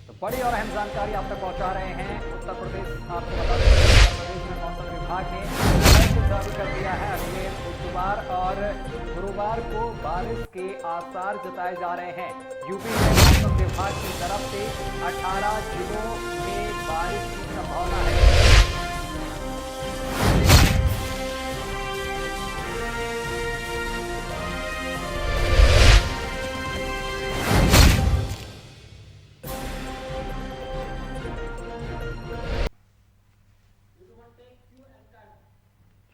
तो बड़ी और अहम जानकारी आप तक पहुंचा रहे हैं। उत्तर प्रदेश, आपको बता दें उत्तर प्रदेश में मौसम विभाग ने अलर्ट जारी कर दिया है। अगले बुधवार और गुरुवार को बारिश के आसार जताए जा रहे हैं। यूपी में मौसम विभाग की तरफ से 18 जिलों में बारिश की संभावना है।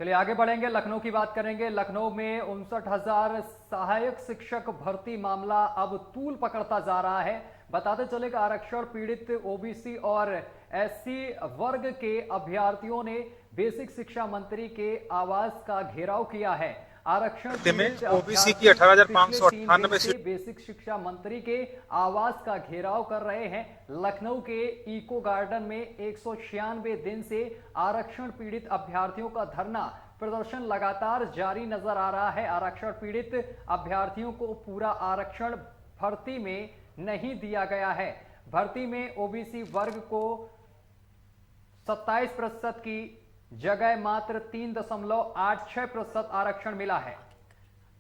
चलिए आगे बढ़ेंगे, लखनऊ की बात करेंगे। लखनऊ में 59,000 सहायक शिक्षक भर्ती मामला अब तूल पकड़ता जा रहा है। बताते चले कि आरक्षण पीड़ित ओबीसी और एससी वर्ग के अभ्यर्थियों ने बेसिक शिक्षा मंत्री के आवास का घेराव किया है। आरक्षण में ओबीसी की 18,598 सीट बेसिक शिक्षा मंत्री के आवास का घेराव कर रहे हैं। लखनऊ के इको गार्डन में 196 दिन से आरक्षण पीड़ित अभ्यर्थियों का धरना प्रदर्शन लगातार जारी नजर आ रहा है। आरक्षण पीड़ित अभ्यर्थियों को पूरा आरक्षण भर्ती में नहीं दिया गया है। भर्ती में ओबीसी वर्ग को 27% की जगह मात्र 3.86% आरक्षण मिला है।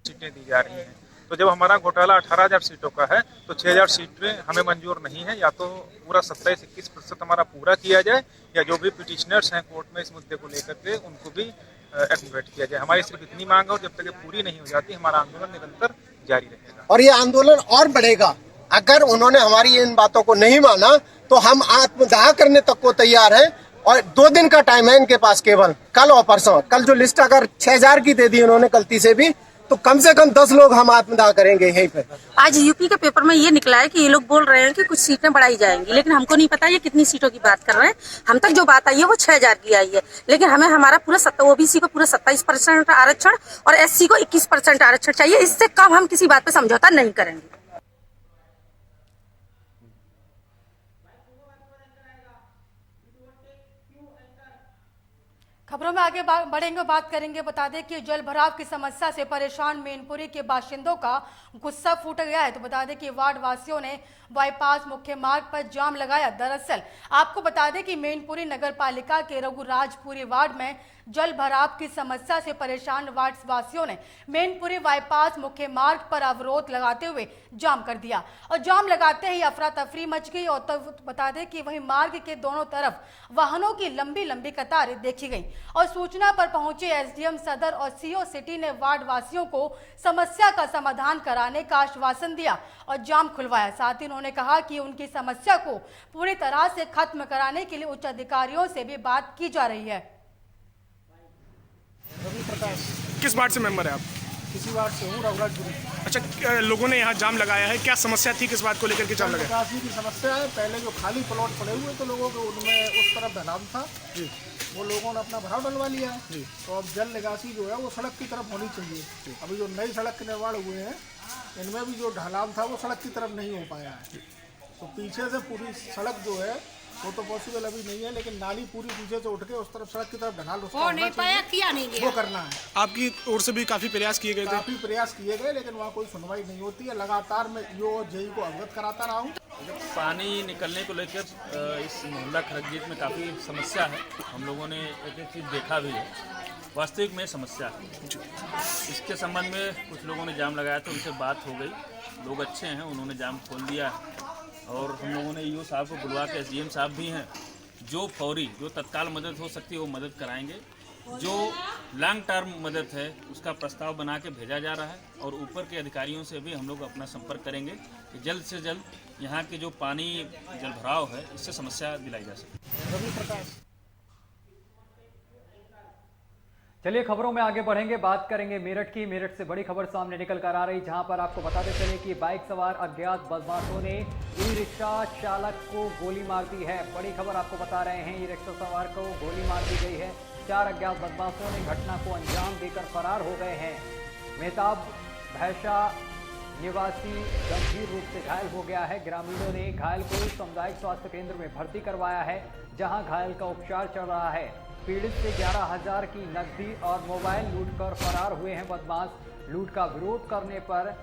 सीटें दी जा रही हैं, तो जब हमारा घोटाला 18,000 सीटों का है तो 6,000 सीटें हमें मंजूर नहीं है। या तो पूरा 27-21% हमारा पूरा किया जाए, या जो भी पिटिशनर्स हैं कोर्ट में इस मुद्दे को लेकर के उनको भी एडमिट किया जाए। हमारी सिर्फ इतनी मांग है और जब तक ये पूरी नहीं हो जाती हमारा आंदोलन निरंतर जारी रहेगा और ये आंदोलन और बढ़ेगा। अगर उन्होंने हमारी इन बातों को नहीं माना तो हम आत्मदाह करने तक को तैयार हैं। और 2 दिन का टाइम है इनके पास, केवल कल और परसों। कल जो लिस्ट अगर 6,000 की दे दी उन्होंने गलती से भी, तो कम से कम 10 लोग हम आत्मदाह करेंगे यहीं पे। आज यूपी के पेपर में ये निकला है कि ये लोग बोल रहे हैं कि कुछ सीटें बढ़ाई जाएंगी, लेकिन हमको नहीं पता ये कितनी सीटों की बात कर रहे हैं। हम तक जो बात आई है वो 6,000 की आई है, लेकिन हमें हमारा पूरा ओबीसी को पूरा 27% आरक्षण और एससी को 21% आरक्षण चाहिए। इससे कम हम किसी बात पे समझौता नहीं करेंगे। खबरों में आगे बढ़ेंगे, बात करेंगे। बता दें कि जल भराव की समस्या से परेशान मैनपुरी के बाशिंदों का गुस्सा फूट गया है। तो बता दें कि वार्ड वासियों ने बाईपास मुख्य मार्ग पर जाम लगाया। दरअसल आपको बता दें कि मैनपुरी नगर पालिका के रघुराजपुरी वार्ड में जल भराव की समस्या से परेशान वार्ड वासियों ने मैनपुरी बाईपास मुख्य मार्ग पर अवरोध लगाते हुए जाम कर दिया और जाम लगाते ही अफरा तफरी मच गई। और तब बता दें कि वहीं मार्ग के दोनों तरफ वाहनों की लंबी लंबी कतारें देखी गई और सूचना पर पहुंचे एसडीएम सदर और सीओ सिटी ने वार्ड वासियों को समस्या का समाधान कराने का आश्वासन दिया और जाम खुलवाया। साथ ही उन्होंने कहा कि उनकी समस्या को पूरी तरह से खत्म कराने के लिए उच्च अधिकारियों से भी बात की जा रही है। किस वार्ड से मेंबर है आप? किसी वार्ड से हूँ, रघुराजपुरी। अच्छा, लोगों ने यहाँ जाम लगाया है, क्या समस्या थी, किस बात को लेकर के जाम लगाया? निकासी की समस्या है। पहले जो खाली प्लॉट पड़े हुए थे लोगों के, उनमें उस तरफ ढलान था जी, वो लोगों ने अपना भराव डलवा लिया है जी। तो अब जल निकासी जो है वो सड़क की तरफ होनी चाहिए। अभी जो नई सड़क के निर्माण हुए हैं इनमें भी जो ढलान था वो सड़क की तरफ नहीं हो पाया है। तो पीछे से पूरी सड़क जो है वो तो पॉसिबल अभी नहीं है, लेकिन नाली पूरी पीछे से उठ के उस तरफ सड़क की तरफ ढलाल उसका नहीं पाया, किया नहीं गया, वो करना है। आपकी ओर से भी काफी प्रयास किए गए थे? काफी प्रयास किए गए, लेकिन वहाँ कोई सुनवाई नहीं होती है। लगातार मैं जो जेई को अवगत कराता रहा हूँ। पानी निकलने को लेकर इस मोहल्ला खरगजीत में काफ़ी समस्या है। हम लोगों ने एक चीज़ देखा भी है, वास्तविक में समस्या है। इसके संबंध में कुछ लोगों ने जाम लगाया था, उनसे बात हो गई, लोग अच्छे हैं, उन्होंने जाम खोल दिया है। और हम लोगों ने ईओ साहब को बुलवा के, एसडीएम साहब भी हैं, जो फौरी जो तत्काल मदद हो सकती है वो मदद कराएंगे। जो लॉन्ग टर्म मदद है उसका प्रस्ताव बना के भेजा जा रहा है और ऊपर के अधिकारियों से भी हम लोग अपना संपर्क करेंगे कि जल्द से जल्द यहाँ के जो पानी जल भराव है इससे समस्या दिलाई जा सके। चलिए खबरों में आगे बढ़ेंगे, बात करेंगे मेरठ की। मेरठ से बड़ी खबर सामने निकल कर आ रही, जहां पर आपको बताते चले कि बाइक सवार अज्ञात बदमाशों ने ई रिक्शा चालक को गोली मार दी है। बड़ी खबर आपको बता रहे हैं, ई रिक्शा सवार को गोली मार दी गई है। 4 अज्ञात बदमाशों ने घटना को अंजाम देकर फरार हो गए हैं। मेहताब भैंसा निवासी गंभीर रूप से घायल हो गया है। ग्रामीणों ने घायल को सामुदायिक स्वास्थ्य केंद्र में भर्ती करवाया है, जहां घायल का उपचार चल रहा है। पीड़ित से 11,000 की नकदी और मोबाइल लूटकर फरार हुए हैं बदमाश। लूट का विरोध करने पर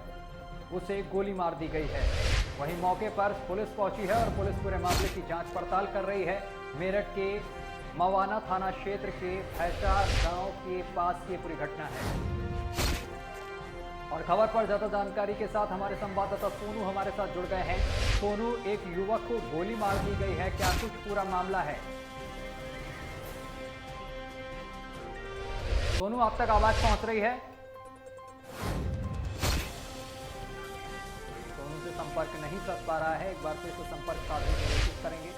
उसे गोली मार दी गई है। वहीं मौके पर पुलिस पहुंची है और पुलिस पूरे मामले की जांच पड़ताल कर रही है। मेरठ के मवाना थाना क्षेत्र के भैसा गांव के पास की पूरी घटना है। और खबर पर ज्यादा जानकारी के साथ हमारे संवाददाता सोनू हमारे साथ जुड़ गए हैं। सोनू, एक युवक को गोली मार दी गई है, क्या कुछ पूरा मामला है? सोनू, आप तक आवाज पहुंच रही है? सोनू से संपर्क नहीं कर पा रहा है, एक बार फिर से संपर्क साधने की कोशिश करेंगे।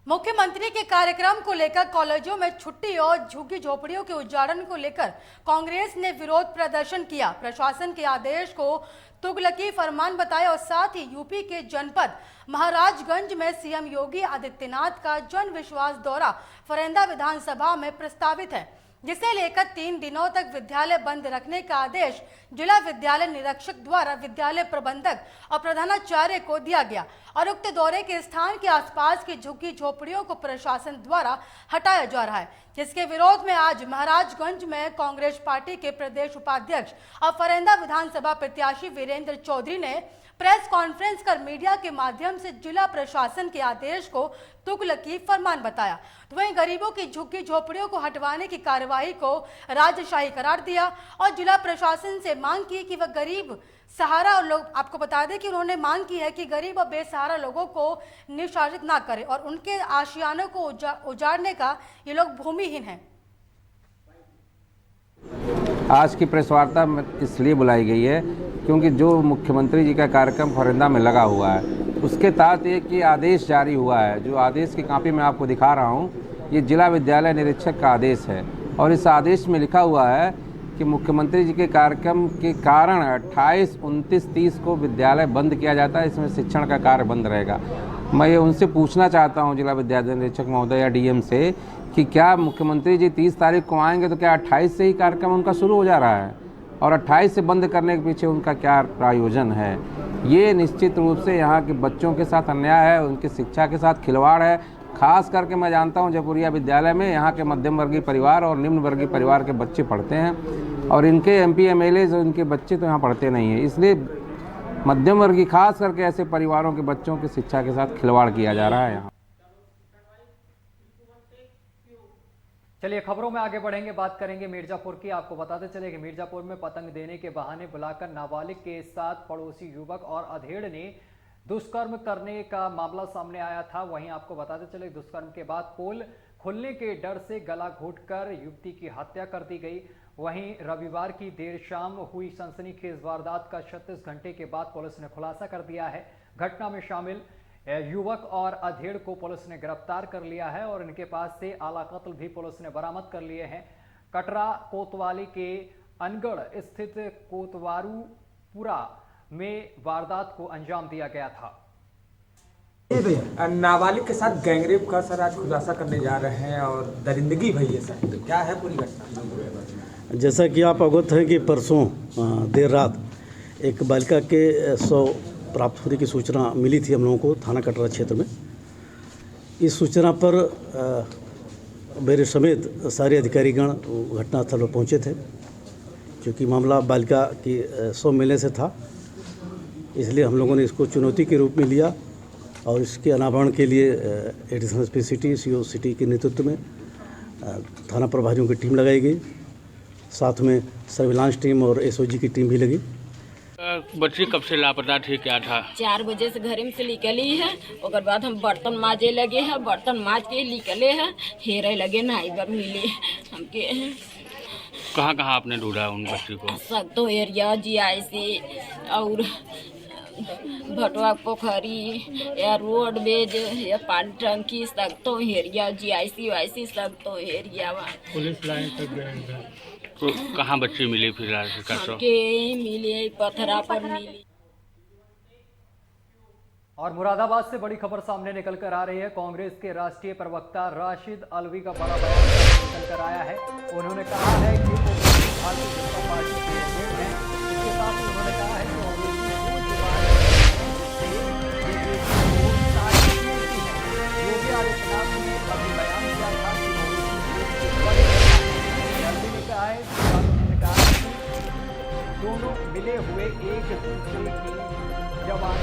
मुख्यमंत्री के कार्यक्रम को लेकर कॉलेजों में छुट्टी और झुग्गी झोपड़ियों के उजाड़न को लेकर कांग्रेस ने विरोध प्रदर्शन किया। प्रशासन के आदेश को तुगलकी फरमान बताया और साथ ही यूपी के जनपद महाराजगंज में सीएम योगी आदित्यनाथ का जन विश्वास दौरा फरेंदा विधानसभा में प्रस्तावित है, जिसे लेकर 3 दिनों तक विद्यालय बंद रखने का आदेश जिला विद्यालय निरीक्षक द्वारा विद्यालय प्रबंधक और प्रधानाचार्य को दिया गया और उक्त दौरे के स्थान के आसपास की झुग्गी झोपड़ियों को प्रशासन द्वारा हटाया जा रहा है, जिसके विरोध में आज महाराजगंज में कांग्रेस पार्टी के प्रदेश उपाध्यक्ष और फरेंदा विधानसभा प्रत्याशी वीरेंद्र चौधरी ने प्रेस कॉन्फ्रेंस कर मीडिया के माध्यम से जिला प्रशासन के आदेश को तुगलकी फरमान बताया। तो वहीं गरीबों की झुग्गी झोपड़ियों को हटवाने की कार्यवाही को राजशाही करार दिया और जिला प्रशासन से मांग की कि वह गरीब सहारा और लोग, आपको बता दें कि उन्होंने मांग की है कि गरीब और बेसहारा लोगों को निष्कासित ना करे और उनके आशियानों को उजाड़ने का ये लोग भूमिहीन हैं। आज की प्रेस वार्ता इसलिए बुलाई गई है क्योंकि जो मुख्यमंत्री जी का कार्यक्रम फरेंदा में लगा हुआ है उसके तहत एक ये आदेश जारी हुआ है। जो आदेश की कॉपी मैं आपको दिखा रहा हूँ, ये जिला विद्यालय निरीक्षक का आदेश है और इस आदेश में लिखा हुआ है कि मुख्यमंत्री जी के कार्यक्रम के कारण 28, 29, 30 को विद्यालय बंद किया जाता है। इसमें शिक्षण का कार्य बंद रहेगा। मैं ये उनसे पूछना चाहता हूँ जिला विद्यालय निरीक्षक महोदय या डीएम से कि क्या मुख्यमंत्री जी 30 तारीख को आएंगे तो क्या 28 से ही कार्यक्रम उनका शुरू हो जा रहा है और 28 से बंद करने के पीछे उनका क्या प्रायोजन है? ये निश्चित रूप से यहाँ के बच्चों के साथ अन्याय है, उनकी शिक्षा के साथ खिलवाड़ है। खास करके मैं जानता हूँ जयपुरिया विद्यालय में यहाँ के मध्यम वर्गीय परिवार और निम्न वर्गीय परिवार के बच्चे पढ़ते हैं और इनके एमपी एमएलए और इनके बच्चे तो यहाँ पढ़ते नहीं हैं। इसलिए मध्यम वर्गीय खास करके ऐसे परिवारों के बच्चों की शिक्षा के साथ खिलवाड़ किया जा रहा है यहाँ। चलिए खबरों में आगे बढ़ेंगे, बात करेंगे मिर्जापुर की। आपको बताते चले कि मिर्जापुर में पतंग देने के बहाने बुलाकर नाबालिग के साथ पड़ोसी युवक और अधेड़ ने दुष्कर्म करने का मामला सामने आया था। वहीं आपको बताते चले दुष्कर्म के बाद पोल खुलने के डर से गला घोंटकर युवती की हत्या कर दी गई। वहीं रविवार की देर शाम हुई सनसनीखेज वारदात का 36 घंटे के बाद पुलिस ने खुलासा कर दिया है। घटना में शामिल युवक और अधेड़ को पुलिस ने गिरफ्तार कर लिया है और इनके पास से आला कत्ल भी पुलिस ने बरामद कर लिए हैं। कटरा कोतवाली के अनगढ़ स्थित कोतवारूपुरा में वारदात को अंजाम दिया गया था। नाबालिग के साथ गैंगरेप का सर आज खुलासा करने जा रहे हैं और दरिंदगी भई है सर, तो क्या है पूरी घटना? जैसा कि आप अवगत हैं कि परसों देर रात एक बालिका के 100 प्राप्त होने की सूचना मिली थी हम लोगों को थाना कटरा क्षेत्र में। इस सूचना पर मेरे समेत सारे अधिकारीगण घटनास्थल पर पहुंचे थे, क्योंकि मामला बालिका की 100 मिलने से था। इसलिए हम लोगों ने इसको चुनौती के रूप में लिया और इसके अनावरण के लिए additional SP city, CO city के नेतृत्व में थाना प्रभारियों की टीम लगाई गई, साथ में सर्विलांस टीम और एसओजी की टीम भी लगी। बच्ची कब से लापता थी, क्या था? 4 बजे से घर में से निकली है, और बाद हम बर्तन माजे लगे हैं, बर्तन माज के निकले हैं, हेरे लगे ना इधर मिले हमके। कहाँ कहाँ आपने ढूंढा उन बच्ची को? सब तो एरिया जीआईसी और भटवा पोखरी या रोड बेज या पानी टंकी सब तो एरिया जीआईसी वाईसी सब तो एरिया। पुलिस लाइन तक गए तो कहाँ बच्ची मिली फिर? मिली पथरा पर मिली। और मुरादाबाद से बड़ी खबर सामने निकल कर आ रही है। कांग्रेस के राष्ट्रीय प्रवक्ता राशिद अलवी का बड़ा बयान निकल कर आया है। उन्होंने कहा है कि वो भारतीय जनता पार्टी के एजेंट हैं। इसके साथ ही उन्होंने कहा है कि जवान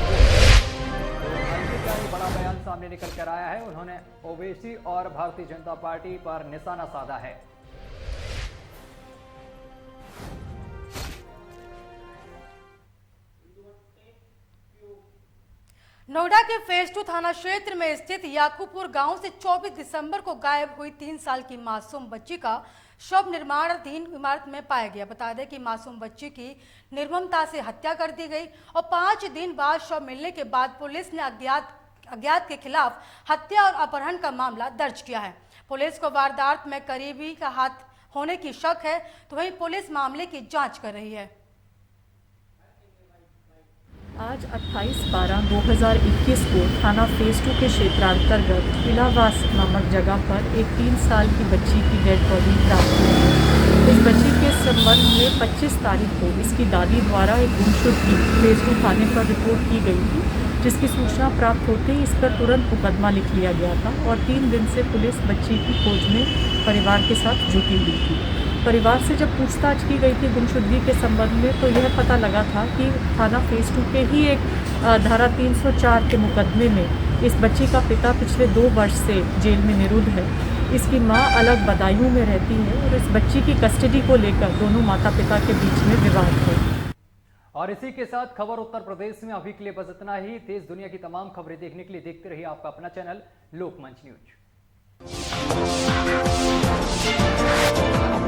का एक बड़ा बयान सामने निकल कर आया है। उन्होंने ओवैसी और भारतीय जनता पार्टी पर निशाना साधा है। नोएडा के फेज 2 थाना क्षेत्र में स्थित याकूबपुर गांव से 24 दिसंबर को गायब हुई 3 साल की मासूम बच्ची का शव निर्माणाधीन इमारत में पाया गया। बता दें कि मासूम बच्ची की निर्ममता से हत्या कर दी गई और 5 दिन बाद शव मिलने के बाद पुलिस ने अज्ञात के खिलाफ हत्या और अपहरण का मामला दर्ज किया है। पुलिस को वारदात में करीबी का हाथ होने की शक है, तो वहीं पुलिस मामले की जाँच कर रही है। आज 28/12/2021 को थाना फेज 2 के क्षेत्रांतर्गत इलावास नामक जगह पर एक 3 साल की बच्ची की डेड बॉडी प्राप्त हुई। इस बच्ची के संबंध में 25 तारीख को इसकी दादी द्वारा एक गुमशुदगी फेज 2 थाने पर रिपोर्ट की गई थी, जिसकी सूचना प्राप्त होते ही इस पर तुरंत मुकदमा लिख लिया गया था और 3 दिन से पुलिस बच्ची की खोज में परिवार के साथ जुटी हुई थी। परिवार से जब पूछताछ की गई थी गुमशुदगी के संबंध में, तो यह पता लगा था कि थाना फेज 2 के ही एक धारा 304 के मुकदमे में इस बच्ची का पिता पिछले 2 वर्ष से जेल में निरुद्ध है। इसकी मां अलग बदायूं में रहती है और इस बच्ची की कस्टडी को लेकर दोनों माता पिता के बीच में विवाद है। और इसी के साथ खबर उत्तर प्रदेश में अभी के लिए बस इतना ही। देश दुनिया की तमाम खबरें देखने के लिए देखते रहिए आपका अपना चैनल लोकमंच न्यूज।